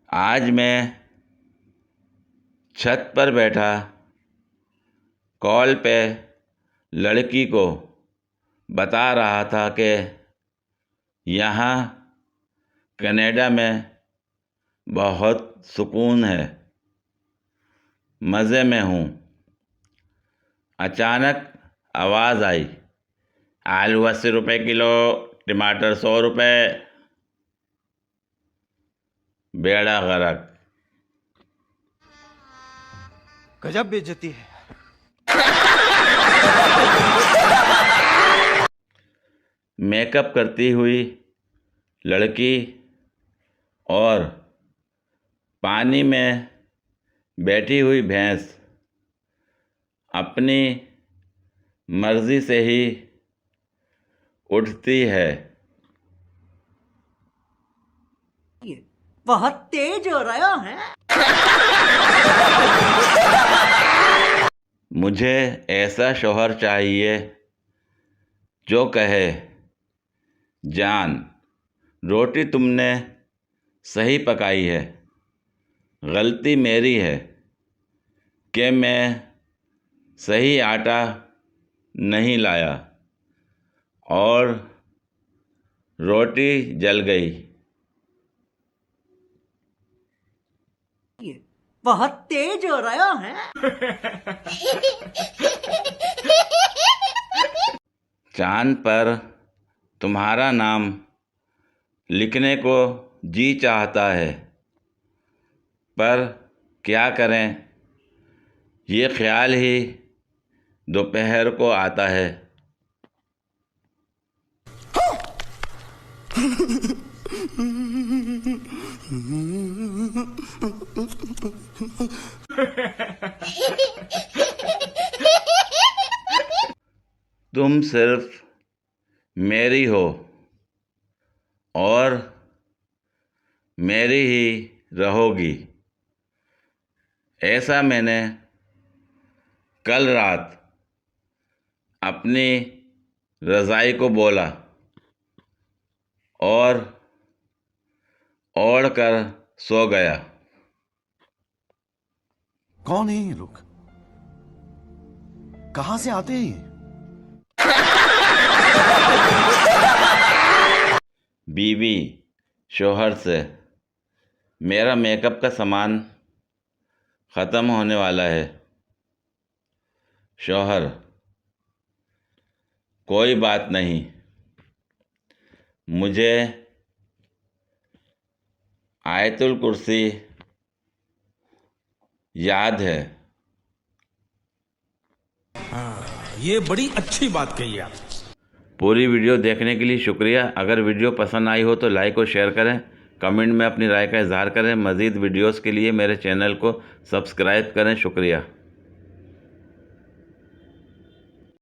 आज मैं छत पर बैठा कॉल पे लड़की को बता रहा था कि यहाँ कनाडा में बहुत सुकून है, मज़े में हूँ। अचानक आवाज़ आई, आलू 80 रुपये किलो, टमाटर 100 रुपये। बेड़ा गर्क। गजब बेइज्जती है। मेकअप करती हुई लड़की और पानी में बैठी हुई भैंस अपनी मर्जी से ही उठती है। बहुत तेज हो रहा है। मुझे ऐसा शौहर चाहिए जो कहे, जान रोटी तुमने सही पकाई है, गलती मेरी है कि मैं सही आटा नहीं लाया और रोटी जल गई। बहुत तेज हो रहा है। चांद पर तुम्हारा नाम लिखने को जी चाहता है, पर क्या करें, ये ख्याल ही दोपहर को आता है। तुम सिर्फ मेरी हो और मेरी ही रहोगी, ऐसा मैंने कल रात अपनी रज़ाई को बोला और ओढ़ कर सो गया। कौन है ये लोग? कहां से आते हैं ये? बीवी शौहर से, मेरा मेकअप का सामान ख़त्म होने वाला है। शौहर, कोई बात नहीं, मुझे आयतुल कुर्सी याद है। ये बड़ी अच्छी बात कही आप। पूरी वीडियो देखने के लिए शुक्रिया। अगर वीडियो पसंद आई हो तो लाइक और शेयर करें, कमेंट में अपनी राय का इजहार करें। मज़ीद वीडियोस के लिए मेरे चैनल को सब्सक्राइब करें। शुक्रिया।